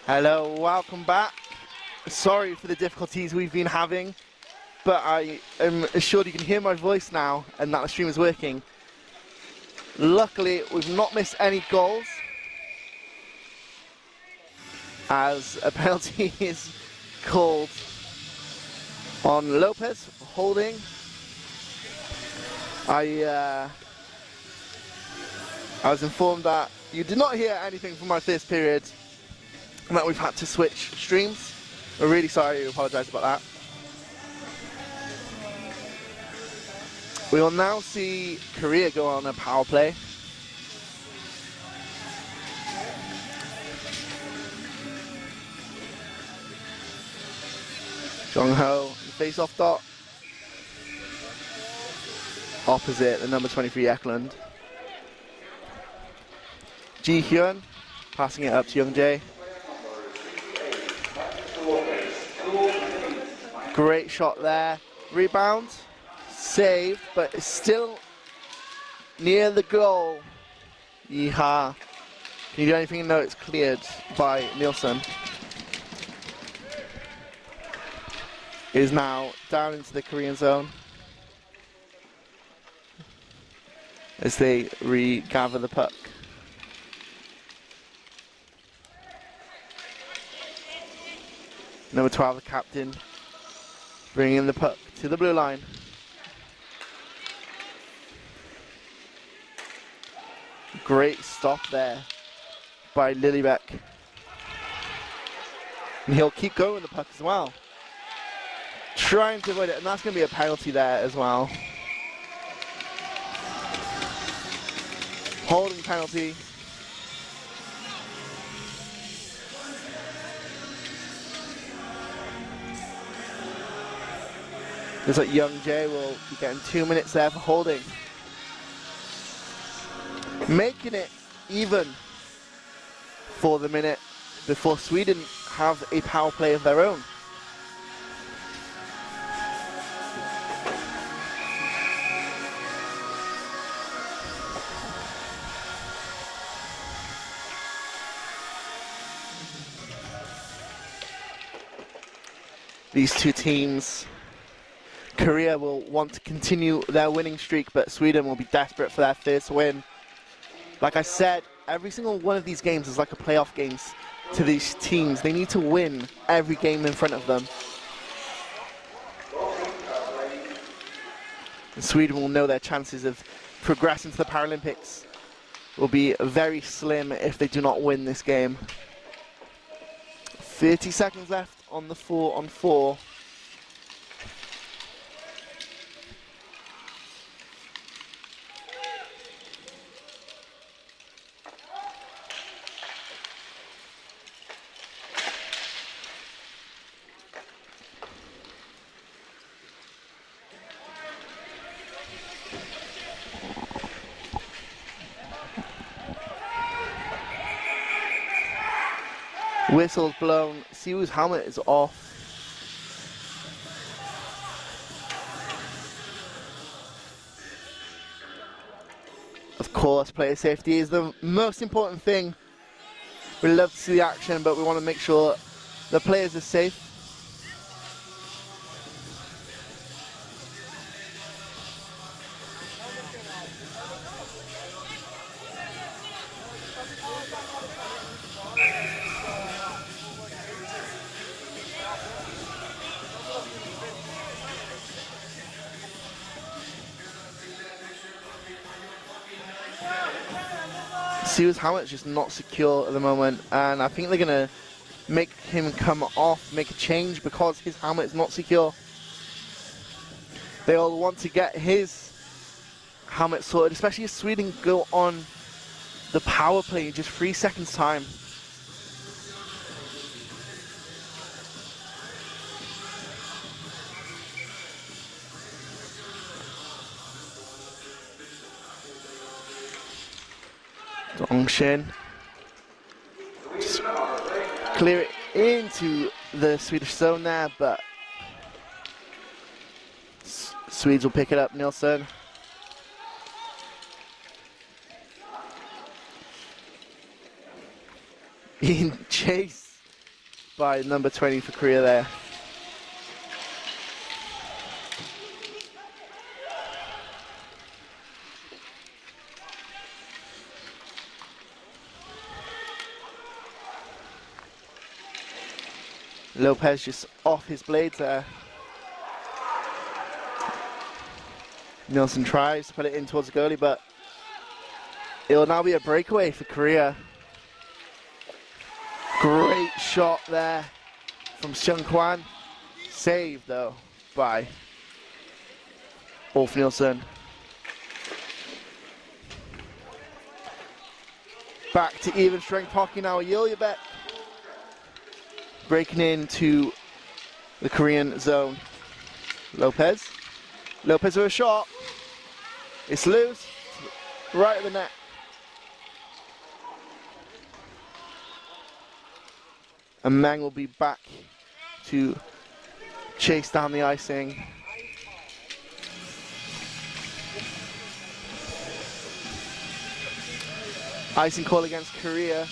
Hello, welcome back. Sorry for the difficulties we've been having, but I am assured you can hear my voice now and that the stream is working. Luckily, we've not missed any goals, as a penalty is called on Lopez for holding. I was informed that you did not hear anything from my first period and that we've had to switch streams. We're really sorry, we apologise about that. We will now see Korea go on a power play. Jong-ho, face-off dot. Opposite the number 23 Eklund. Ji-hyun passing it up to Young-jae. Great shot there. Rebound. Saved, but it's still near the goal. Yeehaw. Can you do anything? No, it's cleared by Nielsen. It is now down into the Korean zone as they regather the puck. Number 12, the captain, bringing the puck to the blue line. Great stop there by Lillebeck. And he'll keep going with the puck as well. Trying to avoid it, and that's going to be a penalty there as well. Holding penalty. Looks like Young-jae will be getting 2 minutes there for holding. Making it even for the minute before Sweden have a power play of their own. These two teams, Korea will want to continue their winning streak, but Sweden will be desperate for their first win. Like I said, every single one of these games is like a playoff games to these teams. They need to win every game in front of them. And Sweden will know their chances of progressing to the Paralympics will be very slim if they do not win this game. 30 seconds left on the 4-on-4. Whistle's blown. Siwoo's helmet is off. Of course, player safety is the most important thing. We love to see the action, but we want to make sure the players are safe. Siwoo's helmet's just not secure at the moment, and I think they're going to make him come off, make a change because his helmet is not secure. They all want to get his helmet sorted, especially if Sweden go on the power play in just 3 seconds time. Dongshin. Just clear it into the Swedish zone there, but Swedes will pick it up. Nilsson. Being chased by number 20 for Korea there. Lopez just off his blades there. Nielsen tries to put it in towards the goalie, but it'll now be a breakaway for Korea. Great shot there from Seung Kwan. Saved though by Ulf Nielsen. Back to even strength hockey now. Yiljebeck breaking into the Korean zone. Lopez with a shot. It's loose, right at the net. And Mang will be back to chase down the icing. Icing call against Korea.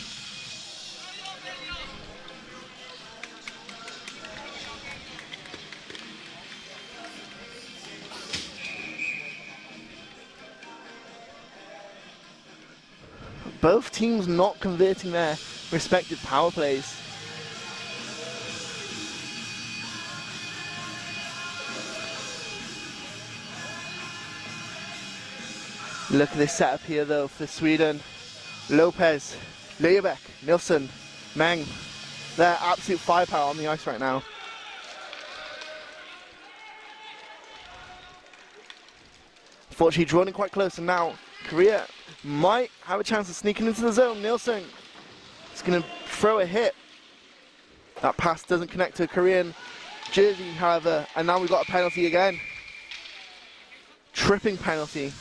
Both teams not converting their respective power plays. Look at this setup here though for Sweden. Lopez, Liljebeck, Nilsson, Meng. They're absolute firepower on the ice right now. Unfortunately drawn in quite close, and now Korea might have a chance of sneaking into the zone. Nilsson is going to throw a hit. That pass doesn't connect to a Korean jersey, however, and now we've got a penalty again. Tripping penalty.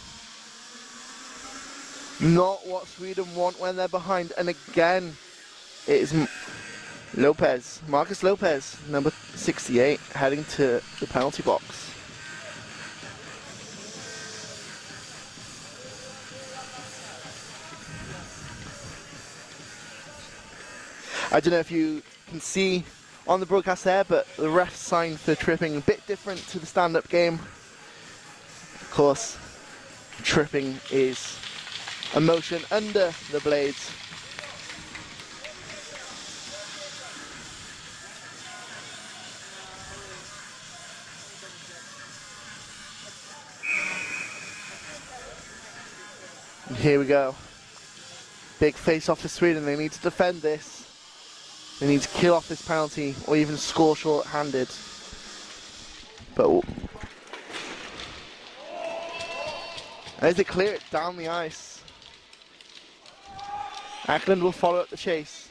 Not what Sweden want when they're behind, and again, it is Lopez, Marcus Lopez, number 68, heading to the penalty box. I don't know if you can see on the broadcast there, but the ref signed for tripping a bit different to the stand-up game. Of course, tripping is a motion under the blades. And here we go. Big face-off for Sweden. They need to defend this. They need to kill off this penalty or even score short-handed. But as they clear it down the ice, Ackland will follow up the chase.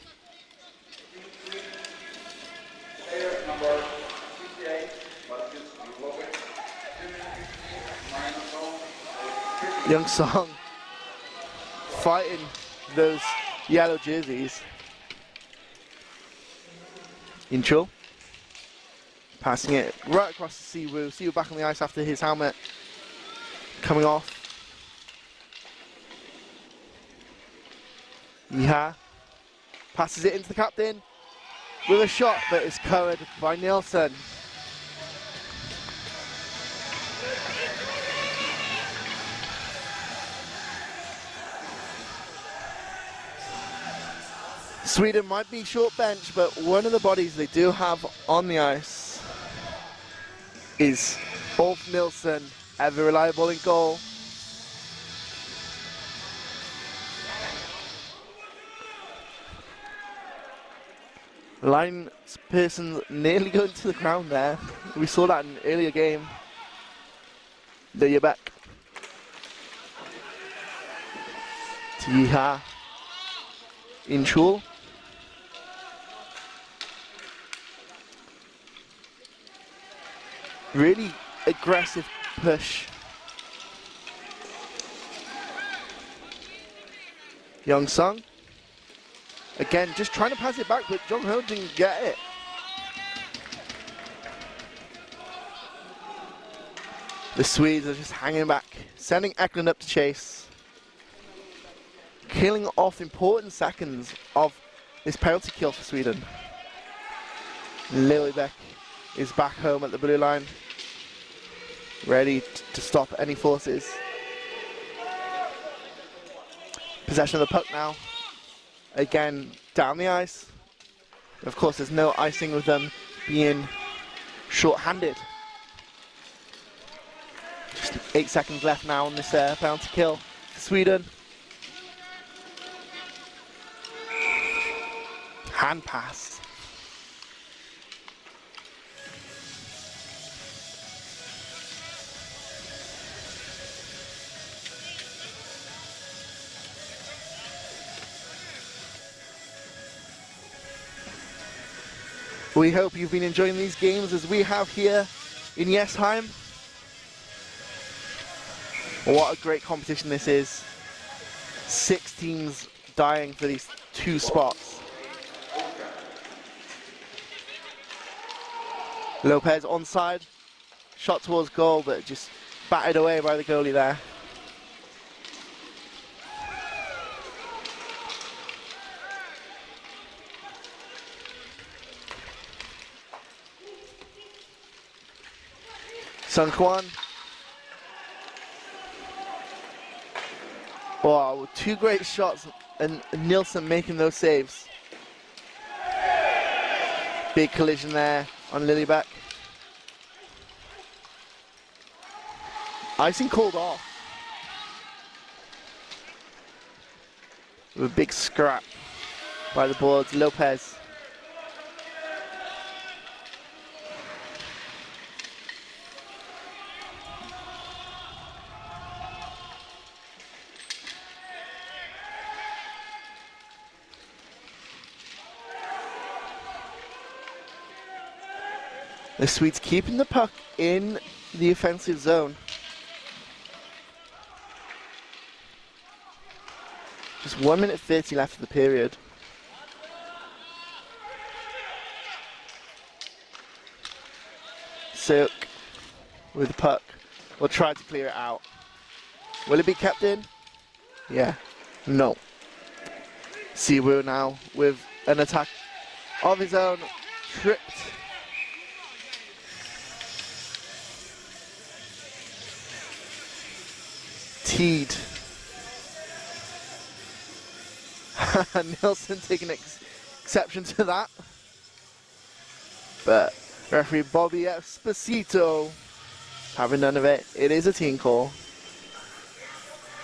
Young Song fighting those yellow jerseys. Inchul passing it right across to Siwoo. Siwoo back on the ice after his helmet coming off. Yiha passes it into the captain with a shot, but it's covered by Nielsen. Sweden might be short bench, but one of the bodies they do have on the ice is Ulf Nielsen, ever reliable in goal. Line person nearly going to the ground there. We saw that in an earlier game. There you're back. To Yiha. Inchul. Really aggressive push. Young Sung. Again, just trying to pass it back, but Jong Ho didn't get it. The Swedes are just hanging back, sending Eklund up to chase. Killing off important seconds of this penalty kill for Sweden. Lillebeck is back home at the blue line, ready to stop any forces. Possession of the puck now. Again, down the ice. Of course, there's no icing with them being short-handed. Just 8 seconds left now on this penalty kill for Sweden. Hand pass. We hope you've been enjoying these games as we have here in Jessheim. What a great competition this is. 6 teams dying for these 2 spots. Lopez onside, shot towards goal, but just batted away by the goalie there. Sun Kwan. Wow, 2 great shots and Nilsson making those saves. Big collision there on Lillebeck. Icing called off. With a big scrap by the boards, Lopez. The Swedes keeping the puck in the offensive zone. Just 1 minute 30 left of the period. Silk with the puck will try to clear it out. Will it be kept in? Yeah. No. Siwu now with an attack of his own, tripped. Teed. Nilsson taking exception to that. But referee Bobby Esposito having none of it. It is a team call.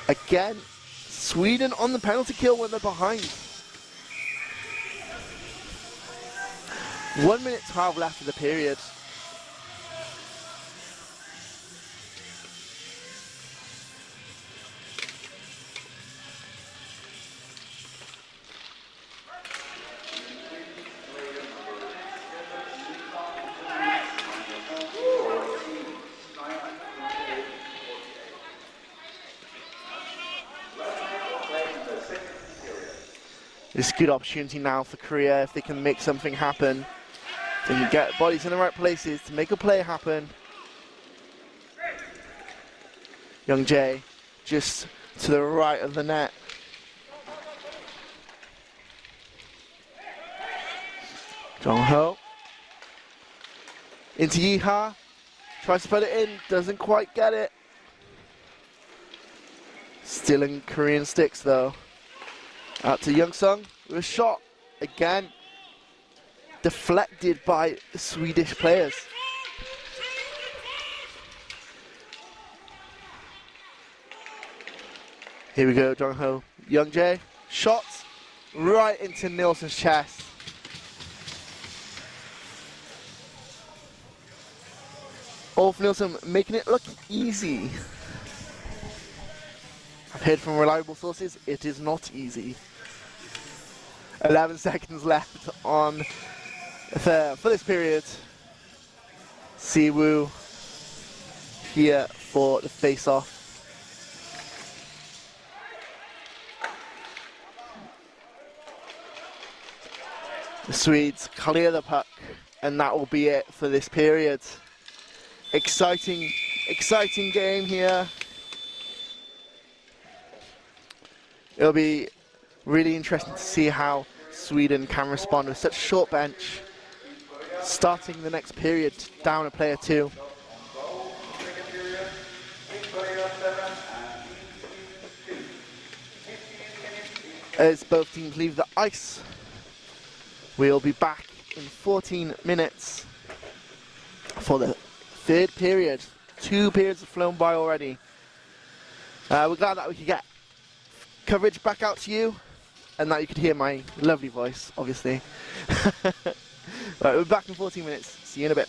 Again, Sweden on the penalty kill when they're behind. 1 minute 12 left of the period. It's a good opportunity now for Korea if they can make something happen. They can get bodies in the right places to make a play happen. Young Jae just to the right of the net. Jong Ho into Yeeha. Tries to put it in, doesn't quite get it. Still in Korean sticks though. Out to Young Sung with a shot. Again, deflected by Swedish players. Here we go, Jong Ho. Young Jae, shots right into Nilsson's chest. Ulf Nilsson making it look easy. I've heard from reliable sources, it is not easy. 11 seconds left on for this period. Siwu here for the face-off. The Swedes clear the puck, and that will be it for this period. Exciting game here. It'll be really interesting to see how Sweden can respond with such a short bench, starting the next period down a player 2. As both teams leave the ice, we'll be back in 14 minutes for the third period. 2 periods have flown by already. We're glad that we could get coverage back out to you and that you could hear my lovely voice, obviously. Right, we're back in 14 minutes. See you in a bit.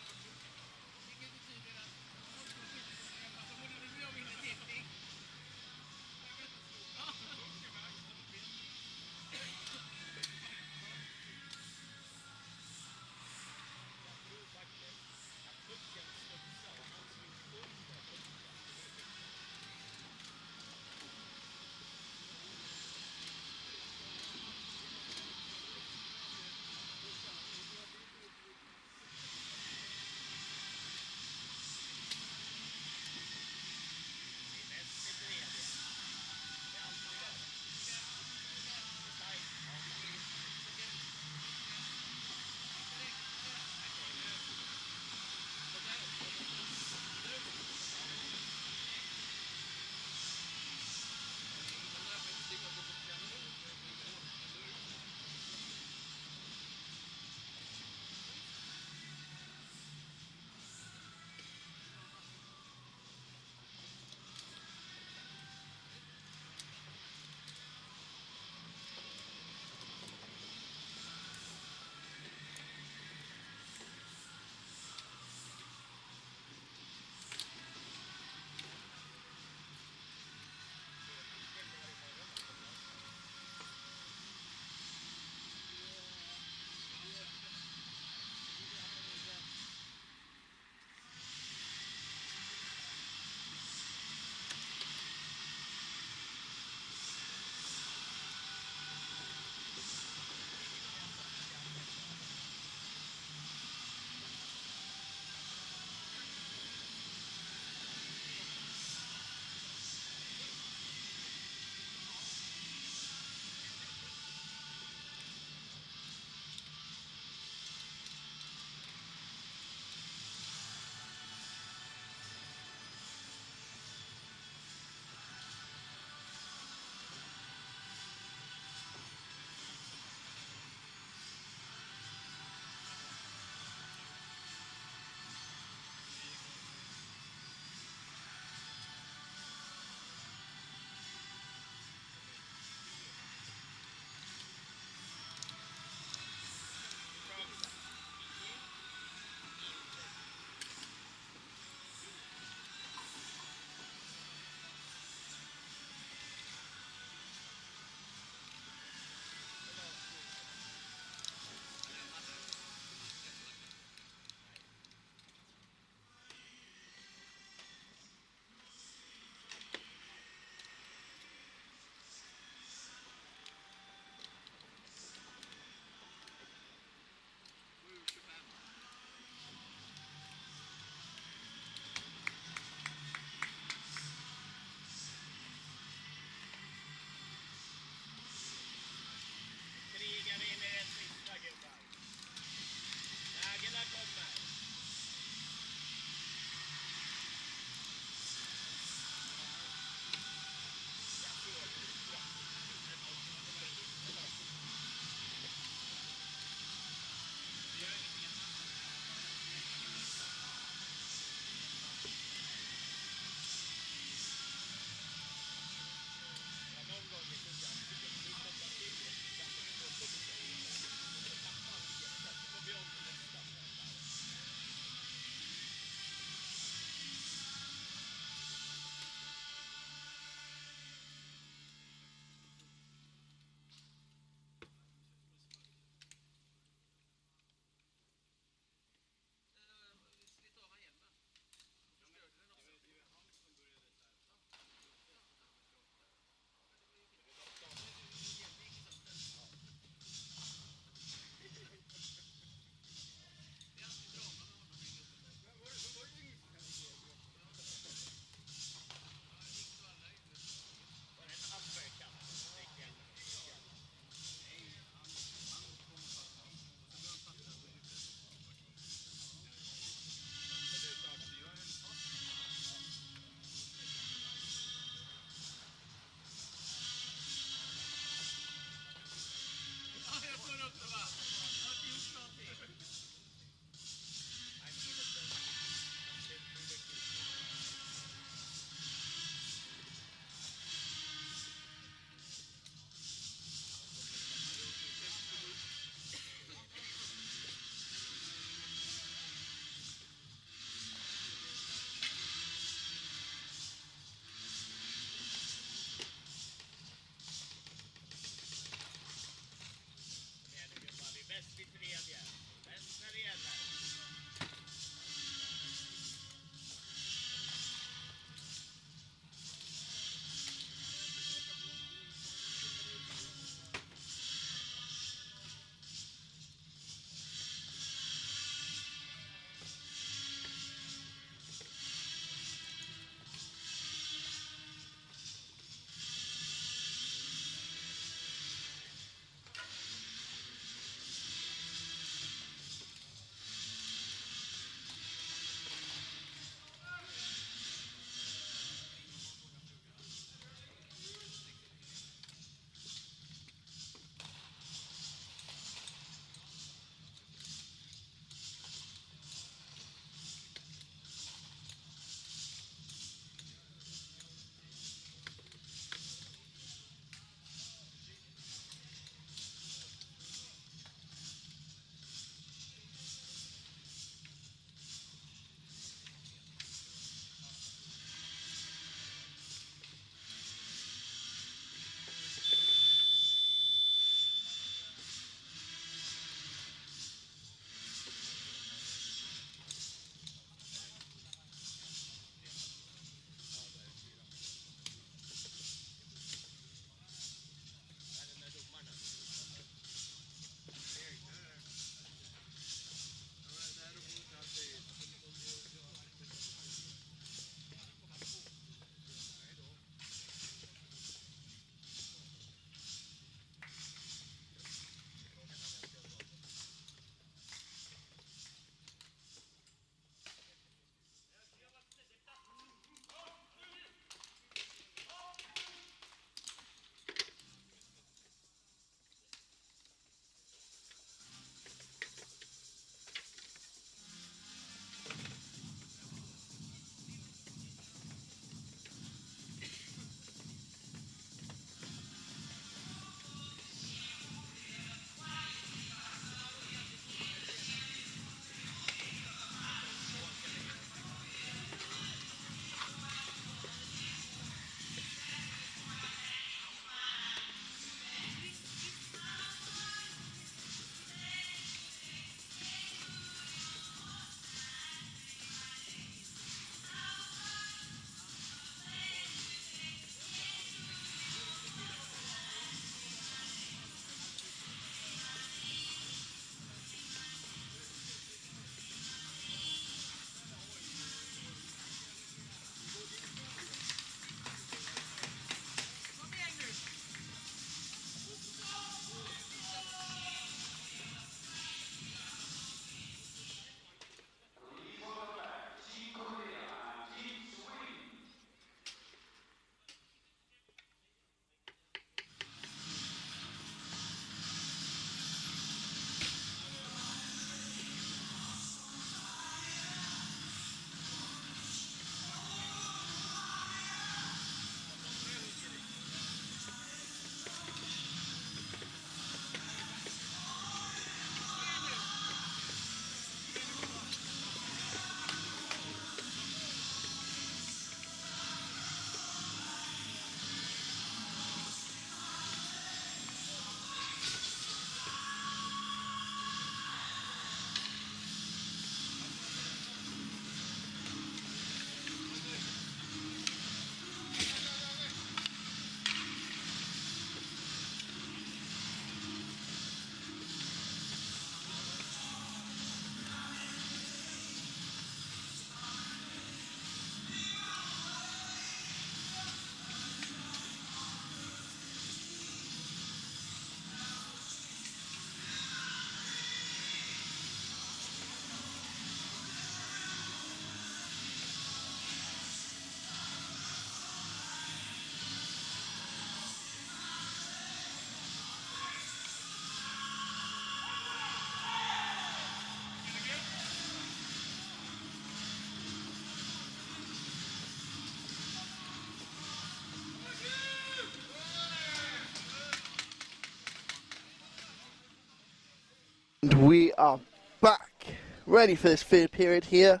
And we are back, ready for this third period here.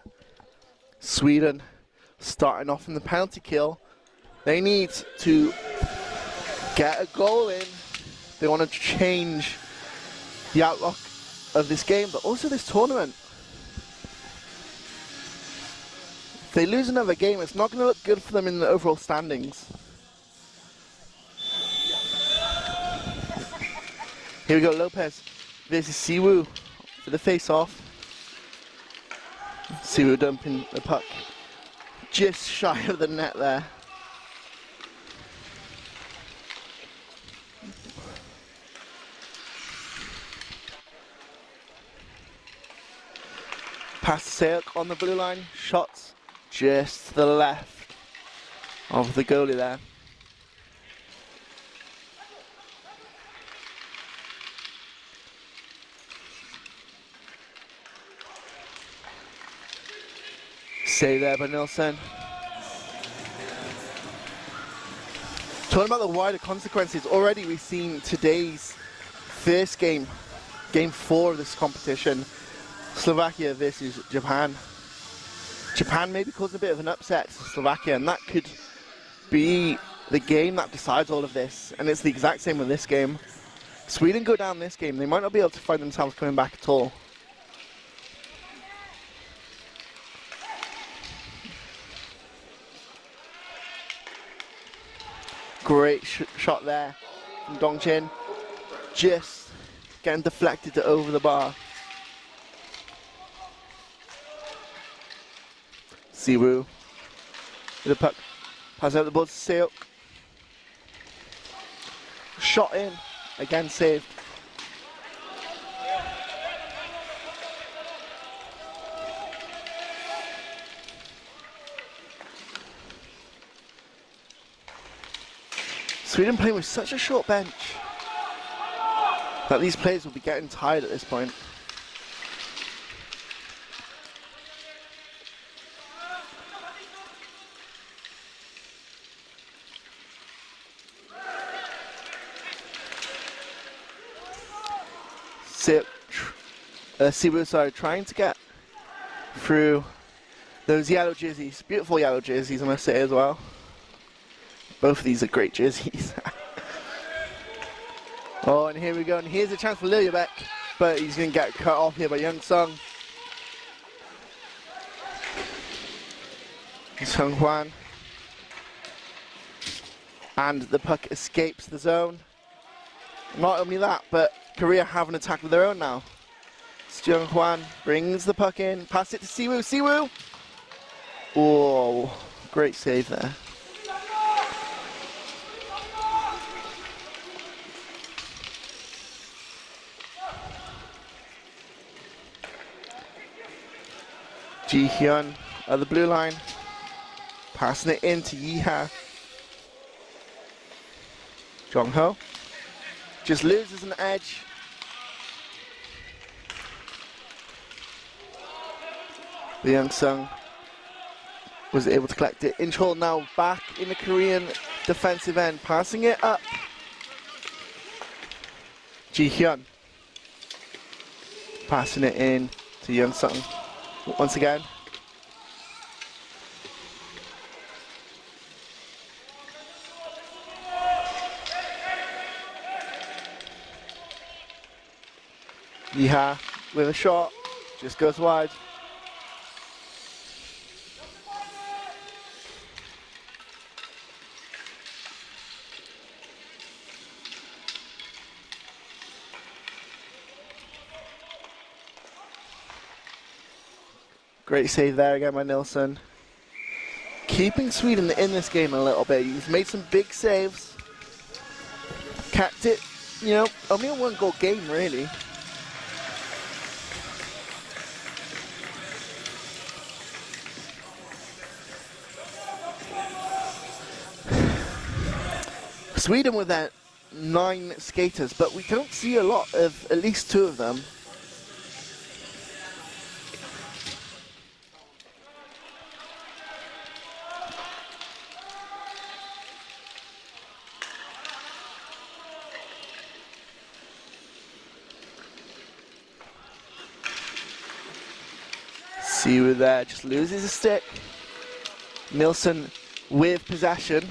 Sweden starting off in the penalty kill. They need to get a goal in. They want to change the outlook of this game, but also this tournament. If they lose another game, it's not going to look good for them in the overall standings. Here we go, Lopez versus Siwoo for the face-off. Siwoo dumping the puck just shy of the net there. Pass to Seok on the blue line, shots just to the left of the goalie there. Save there by Nilsson. Talking about the wider consequences, already we've seen today's first game, game 4 of this competition, Slovakia versus Japan. Japan maybe causing a bit of an upset to Slovakia, and that could be the game that decides all of this, and it's the exact same with this game. Sweden go down this game, they might not be able to find themselves coming back at all. Great shot there from Dongchin, just getting deflected over the bar. Siwoo with the puck, pass out the ball to Seok. Shot in, again saved. Sweden playing with such a short bench that these players will be getting tired at this point. Siwoo, sorry, trying to get through those yellow jerseys, beautiful yellow jerseys I must say as well. Both of these are great jerseys. Oh, and here we go, and here's a chance for Liljebæk, but he's going to get cut off here by Young Sung. Sung Hwan. And the puck escapes the zone. Not only that, but Korea have an attack of their own now. Jung Hwan brings the puck in, pass it to Siwoo. Siwoo! Oh, great save there. Ji-hyun at the blue line, passing it in to Yi-ha. Jong-ho just loses an edge. The Young Sung was able to collect it. Incheol now back in the Korean defensive end, passing it up. Ji-hyun passing it in to Young Sung once again. Yi-ha with a shot, just goes wide. Great save there again by Nilsson. Keeping Sweden in this game a little bit. He's made some big saves. Kept it, you know, only a 1-goal game really. Sweden with their 9 skaters, but we don't see a lot of at least 2 of them. Siwu there just loses a stick. Nilsson with possession.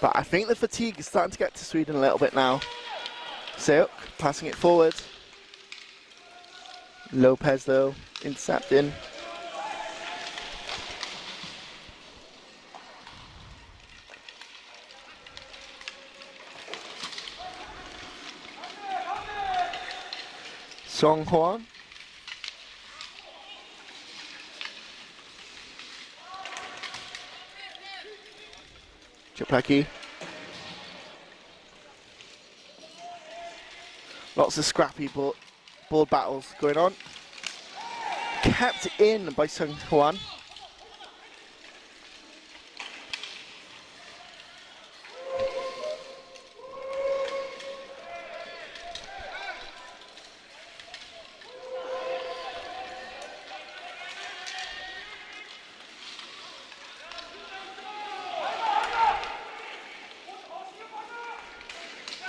But I think the fatigue is starting to get to Sweden a little bit now. Seok passing it forward. Lopez though, intercepting. Song Hwan. Chapaki. Lots of scrappy board battles going on. Kept in by Sung Hwan.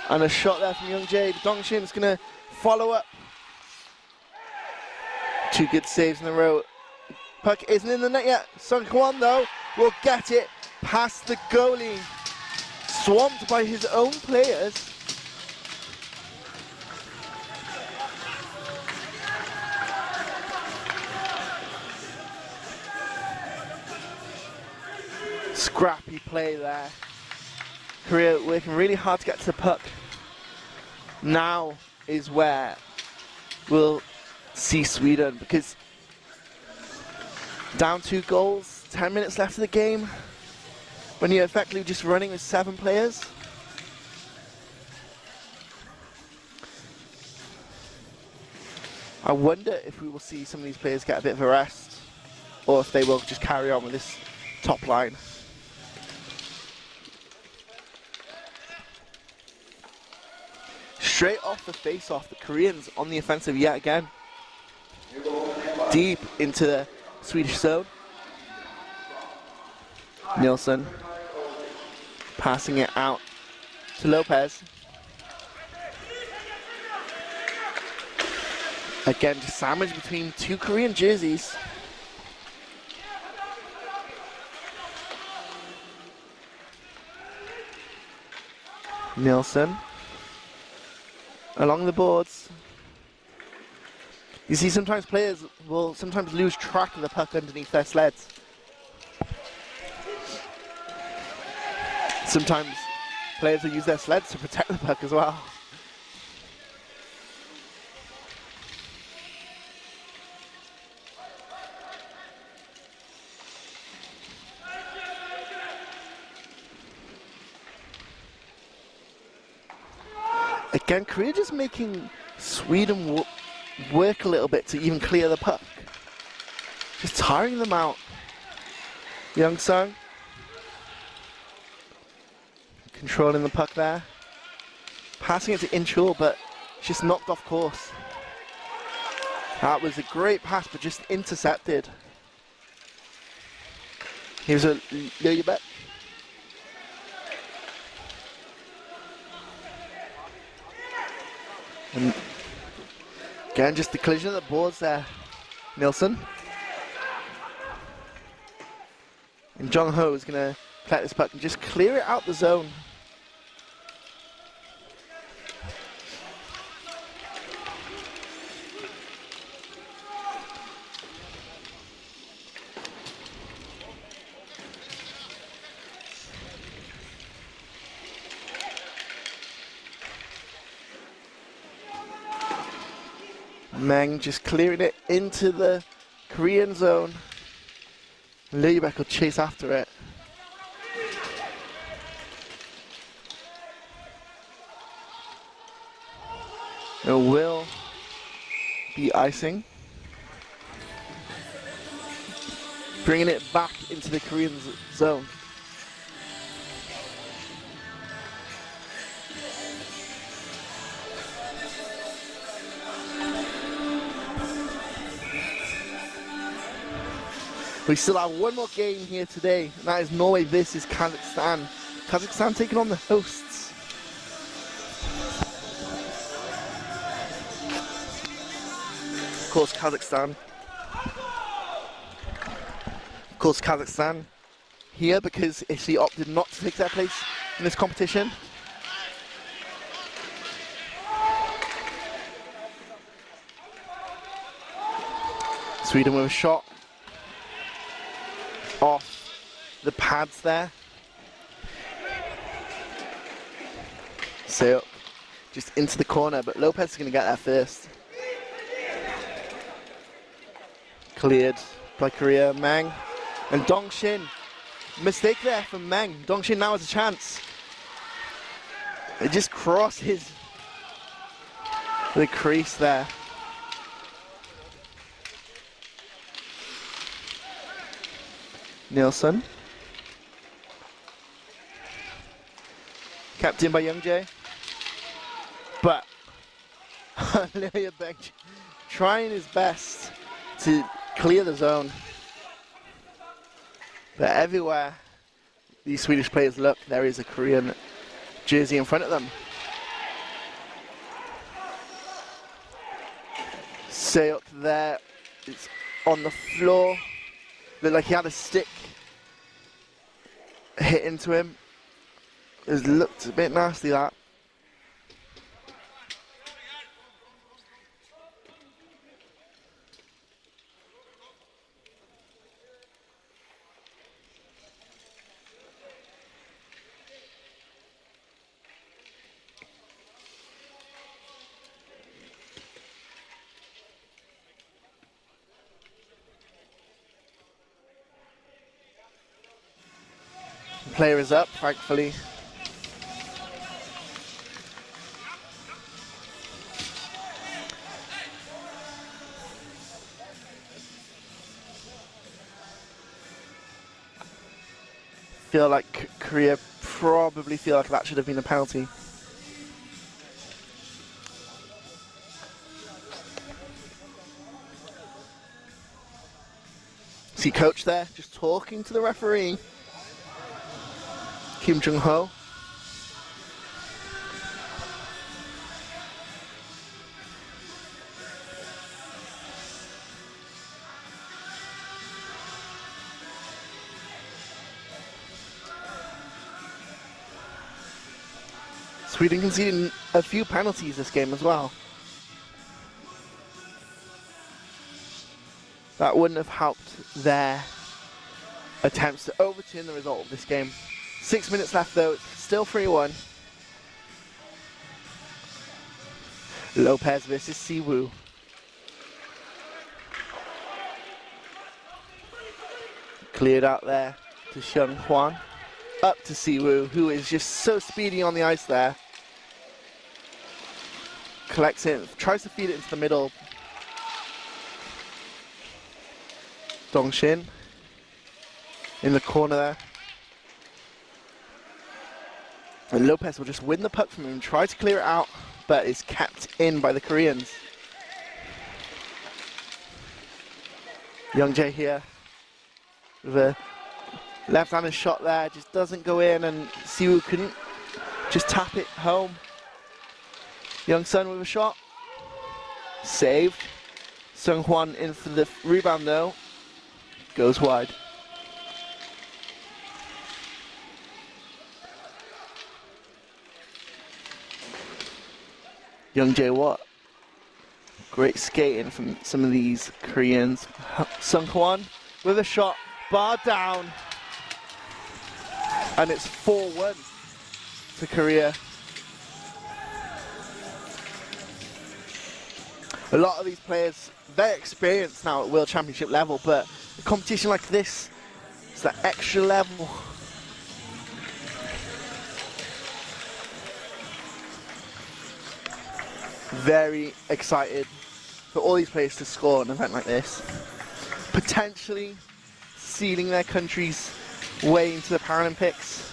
And a shot there from Young Jae. Dongshin's going to follow up. 2 good saves in a row. Puck isn't in the net yet. Sung Hwan though will get it past the goalie. Swamped by his own players. Scrappy play there. Korea working really hard to get to the puck. Now is where we'll see Sweden, because down 2 goals, 10 minutes left of the game, when you're effectively just running with 7 players. I wonder if we will see some of these players get a bit of a rest, or if they will just carry on with this top line. Straight off the face-off, the Koreans on the offensive yet again. Deep into the Swedish zone. Nilsson passing it out to Lopez. Again, just sandwiched between 2 Korean jerseys. Nilsson along the boards. You see, sometimes players will sometimes lose track of the puck underneath their sleds. Sometimes players will use their sleds to protect the puck as well. Again, Korea just making Sweden work a little bit to even clear the puck. Just tiring them out. Young Sung controlling the puck there. Passing it to Inchul, but just knocked off course. That was a great pass, but just intercepted. Here's a Liljebeck. And again, just the collision of the boards there. Nilsson. And Jong Ho is going to collect this puck and just clear it out the zone. Meng just clearing it into the Korean zone. Liljebeck will chase after it. There will be icing. Bringing it back into the Korean zone. We still have one more game here today, and that is Norway versus Kazakhstan. Kazakhstan taking on the hosts. course, Kazakhstan. Of course, Kazakhstan here because Italy opted not to take their place in this competition. Sweden with a shot off the pads there. So just into the corner, but Lopez is going to get there first. Cleared by Korea, Mang. And Dongshin, mistake there from Mang. Dongshin now has a chance. It just crosses the crease there. Nielsen. Kept in by Youngjae. But Lilja Bench trying his best to clear the zone. But everywhere these Swedish players look, there is a Korean jersey in front of them. Seok there is on the floor. Looked like he had a stick hit into him. It looked a bit nasty, that. Player is up, thankfully. Feel like Korea probably feel like that should have been a penalty. See coach there, just talking to the referee. Kim Jung-ho. Sweden conceded a few penalties this game as well. That wouldn't have helped their attempts to overturn the result of this game. 6 minutes left though, it's still 3-1. Lopez versus Siwoo. Cleared out there to Seung Hwan. Up to Siwoo, who is just so speedy on the ice there. Collects it, tries to feed it into the middle. Dongshin in the corner there. And Lopez will just win the puck from him, try to clear it out, but is kept in by the Koreans. Youngjae here with a left-handed shot there, just doesn't go in, and Siwoo couldn't just tap it home. Young-sun with a shot, saved. Seung Hwan in for the rebound though, goes wide. Youngjae Watt. Great skating from some of these Koreans. Seung Hwan with a shot, bar down. And it's 4-1 to Korea. A lot of these players, they're experienced now at World Championship level, but a competition like this, it's that extra level. Very excited for all these players to score an event like this. Potentially sealing their country's way into the Paralympics.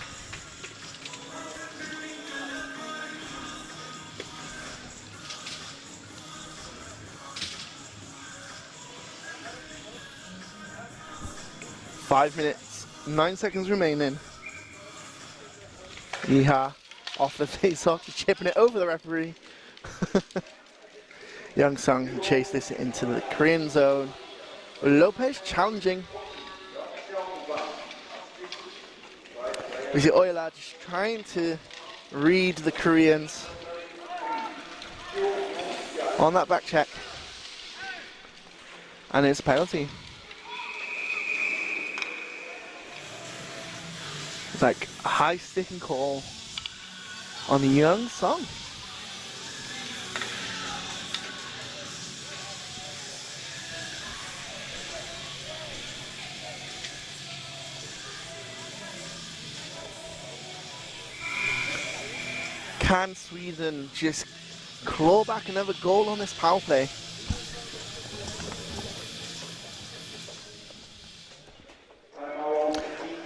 Five minutes, 9 seconds remaining. Yeehaw, off the face-off, just chipping it over the referee. Young Sung chase this into the Korean zone. Lopez challenging. We see Oyala just trying to read the Koreans on that back check. And it's a penalty. It's like a high sticking call on the Young Sung. Can Sweden just claw back another goal on this power play?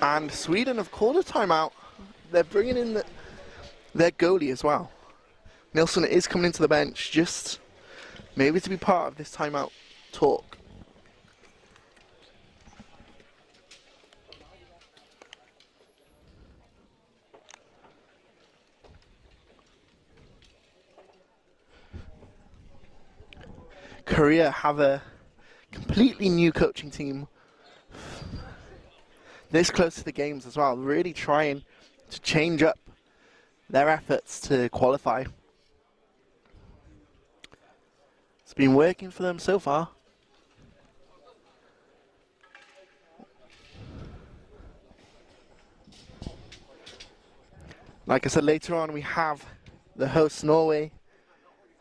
And Sweden have called a timeout. They're bringing in their goalie as well. Nilsson is coming into the bench just maybe to be part of this timeout talk. Korea have a completely new coaching team this close to the games as well, really trying to change up their efforts to qualify. It's been working for them so far. Like I said, later on we have the hosts Norway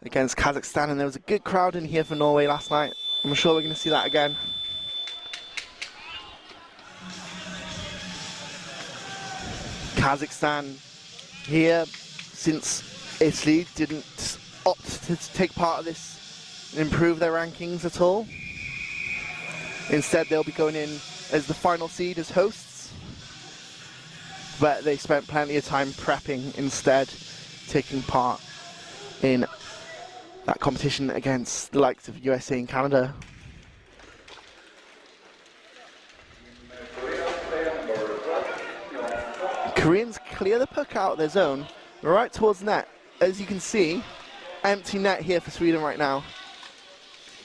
against Kazakhstan, and there was a good crowd in here for Norway last night. I'm sure we're going to see that again. Kazakhstan here, since Italy didn't opt to take part of this and improve their rankings at all. Instead, they'll be going in as the final seed as hosts. But they spent plenty of time prepping instead, taking part in that competition against the likes of USA and Canada. Koreans clear the puck out of their zone, right towards net. As you can see, empty net here for Sweden right now.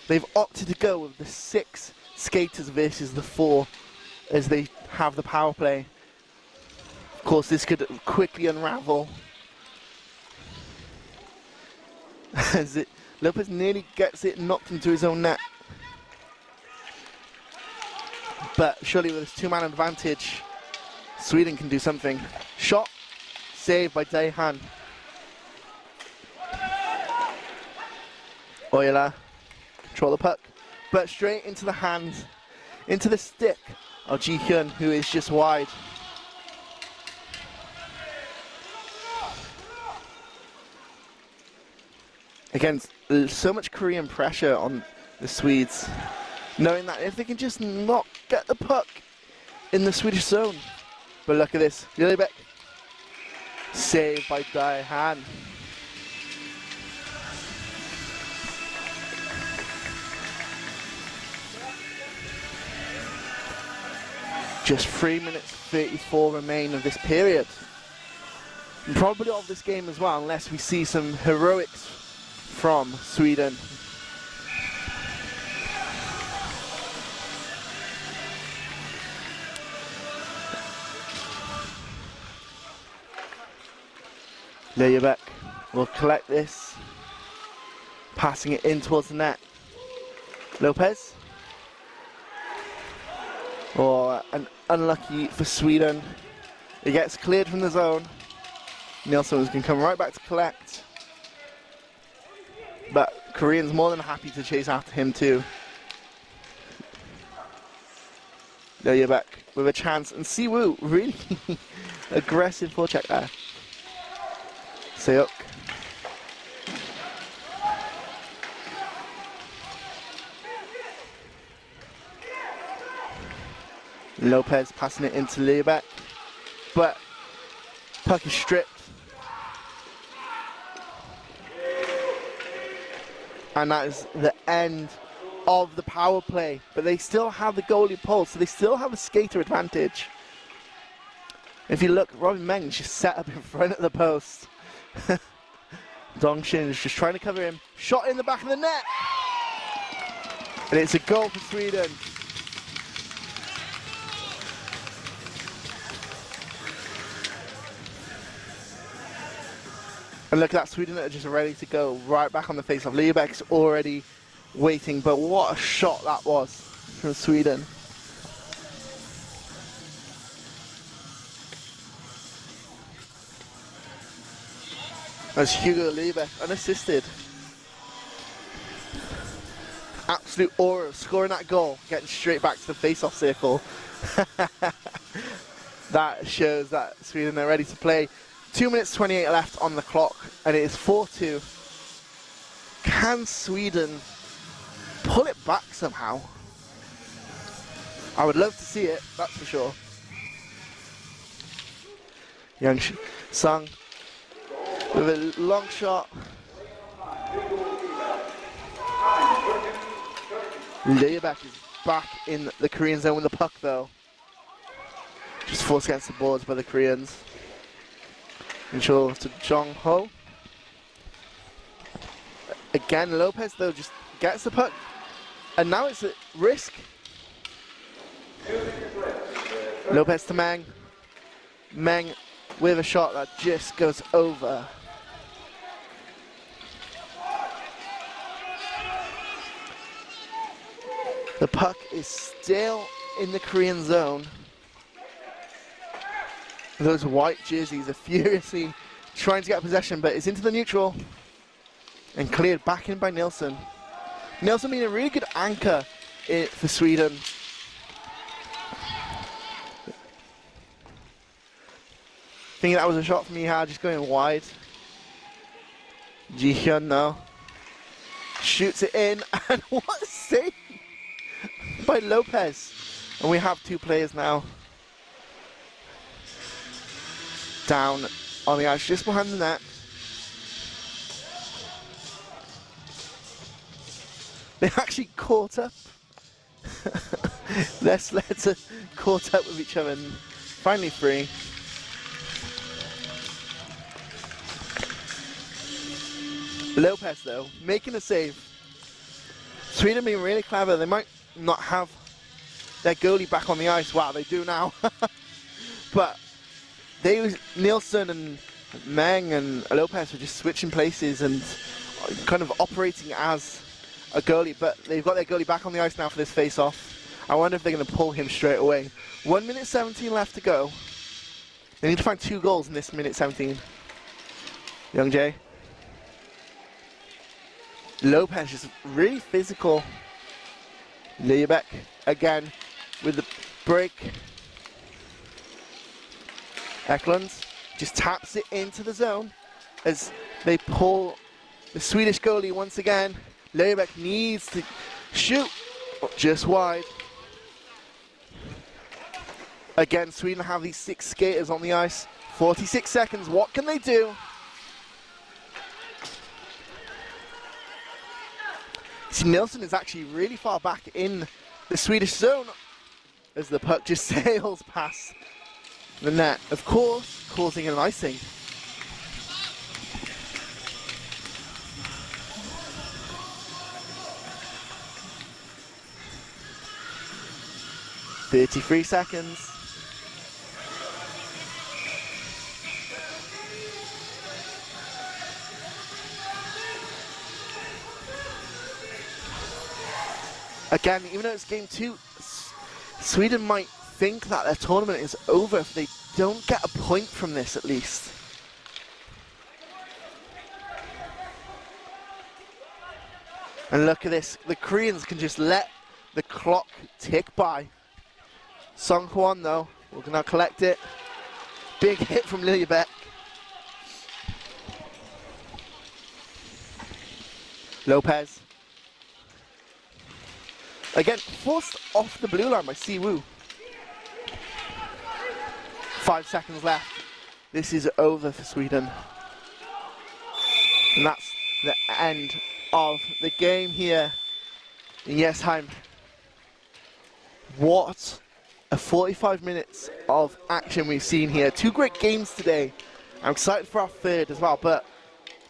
They've opted to go with the 6 skaters versus the 4 as they have the power play. Of course, this could quickly unravel. As Lopez nearly gets it knocked into his own net. But surely with this 2-man advantage, Sweden can do something. Shot, saved by Daehan. Oyala, control the puck, but straight into the hands, into the stick of Ji-hyun, who is just wide. Again, so much Korean pressure on the Swedes, knowing that if they can just not get the puck in the Swedish zone. But look at this, Lillebeck, saved by Daehan. Just 3 minutes 34 remain of this period. And probably of this game as well, unless we see some heroics from Sweden. Lillebeck will collect this, passing it in towards the net. Lopez. Or unlucky for Sweden. It gets cleared from the zone. Nilsson can come right back to collect. But Koreans more than happy to chase after him too. Lillebeck with a chance, and Siwoo really aggressive forecheck there. Seok. Lopez passing it into Lillebeck, but puck is stripped. And that is the end of the power play. But they still have the goalie pull, so they still have a skater advantage. If you look, Robin Meng just set up in front of the post. Dongshin is just trying to cover him. Shot in the back of the net. And it's a goal for Sweden. And look at that, Sweden are just ready to go right back on the face-off. Liebeck's already waiting, but what a shot that was from Sweden. As Hugo Liebeck, unassisted. Absolute aura of scoring that goal, getting straight back to the face-off circle. That shows that Sweden are ready to play. 2 minutes 28 left on the clock, and it is 4-2. Can Sweden pull it back somehow? I would love to see it, that's for sure. Young Sung with a long shot. Liebeck is back in the Korean zone with the puck though. Just forced against the boards by the Koreans. Control to Jong Ho. Again, Lopez though just gets the puck, and now it's a risk. Lopez to Meng. Meng with a shot that just goes over. The puck is still in the Korean zone. Those white jerseys are furiously trying to get possession, but it's into the neutral and cleared back in by Nilsson. Nilsson being a really good anchor for Sweden. Thinking that was a shot from Mihal, just going wide. Ji-hyun now shoots it in, and what a save by Lopez. And we have two players now down on the ice, just behind the net. They actually caught up. Their sleds are caught up with each other and finally free. Lopez though, making a save. Sweden being really clever. They might not have their goalie back on the ice. Wow, they do now. But Nilsson and Meng and Lopez were just switching places and kind of operating as a goalie, but they've got their goalie back on the ice now for this face-off. I wonder if they're going to pull him straight away. 1 minute 17 left to go. They need to find 2 goals in this minute 17. Young Jae. Lopez is really physical. Liebeck again with the break. Eklund just taps it into the zone as they pull the Swedish goalie once again. Liebeck needs to shoot just wide. Again, Sweden have these 6 skaters on the ice. 46 seconds, what can they do? See, Nilsson is actually really far back in the Swedish zone as the puck just sails past the net, of course, causing an icing. "33 seconds. Again, even though it's game 2, Sweden might think that their tournament is over if they don't get a point from this at least. And look at this, the Koreans can just let the clock tick by. Song Hwan though, we're gonna collect it. Big hit from Liebeck. Lopez. Again, forced off the blue line by Siwoo. 5 seconds left. This is over for Sweden. And that's the end of the game here in Jessheim. What a 45 minutes of action we've seen here. 2 great games today. I'm excited for our third as well, but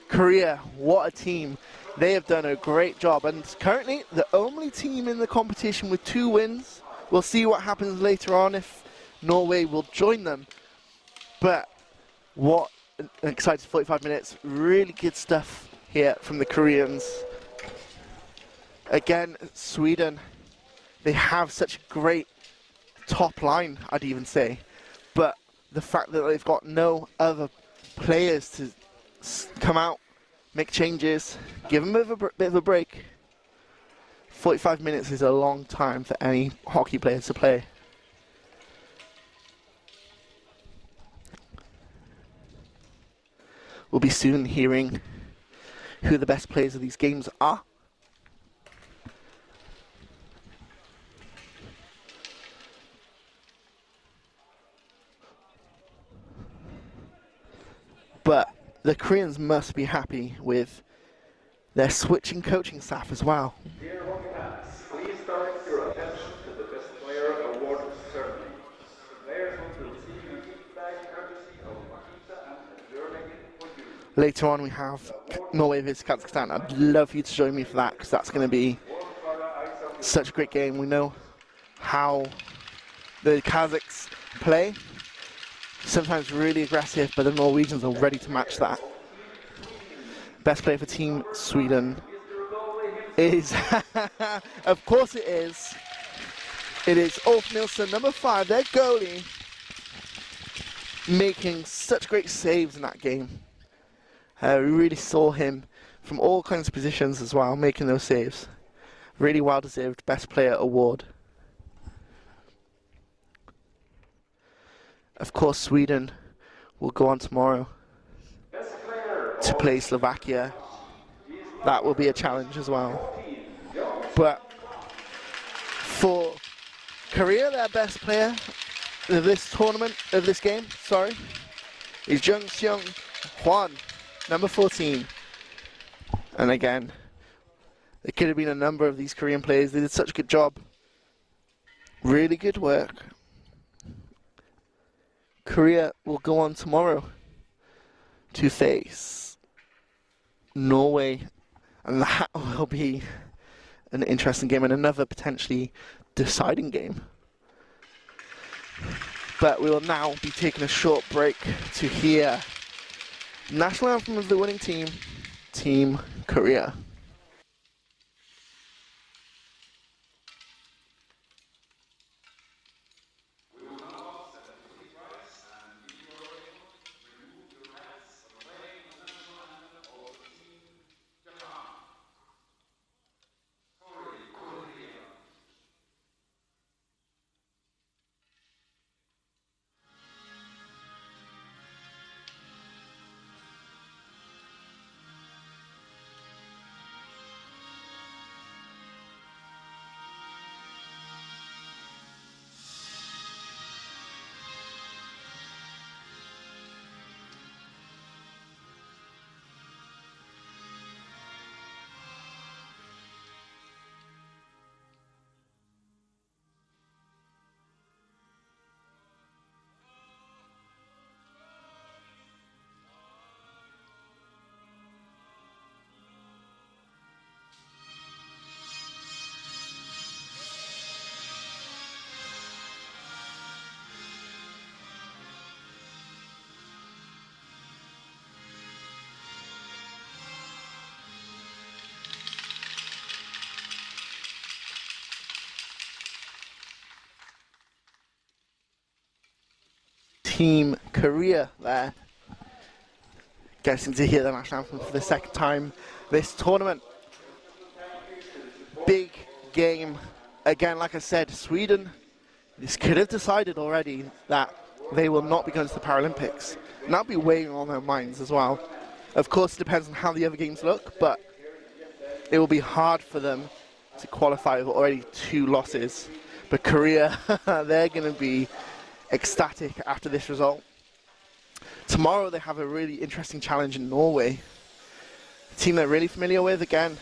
Korea, what a team. They have done a great job, and currently the only team in the competition with 2 wins. We'll see what happens later on if Norway will join them. But what an exciting 45 minutes. Really good stuff here from the Koreans. Again, Sweden, they have such a great top line, I'd even say. But the fact that they've got no other players to come out, make changes, give them a bit of a break. 45 minutes is a long time for any hockey players to play. We'll be soon hearing who the best players of these games are. But the Koreans must be happy with their switching coaching staff as well. Dear hockey fans, please direct your attention to the Best Player Award ceremony. The players will receive a gift bag courtesy of Makita and Learning for You. Later on we have Norway vs Kazakhstan. I'd love for you to join me for that, because that's going to be such a great game. We know how the Kazakhs play. Sometimes really aggressive, but the Norwegians are ready to match that. Best player for Team Sweden is, of course it is Ulf Nilsson, number 5, their goalie, making such great saves in that game. We really saw him from all kinds of positions as well, making those saves. Really well-deserved Best Player award. Of course, Sweden will go on tomorrow to play Slovakia. That will be a challenge as well. But for Korea, their best player of this tournament, of this game, is Jung Seung Hwan, number 14. And again, there could have been a number of these Korean players. They did such a good job. Really good work. Korea will go on tomorrow to face Norway, and that will be an interesting game and another potentially deciding game. But we will now be taking a short break to hear the national anthem of the winning team, Team Korea. Team Korea there, getting to hear the national anthem for the second time this tournament. Big game. Again, like I said, Sweden, this could have decided already that they will not be going to the Paralympics. And that'll be weighing on their minds as well. Of course, it depends on how the other games look, but it will be hard for them to qualify with already 2 losses. But Korea, they're going to be ecstatic after this result. Tomorrow they have a really interesting challenge in Norway. A team they're really familiar with. Again,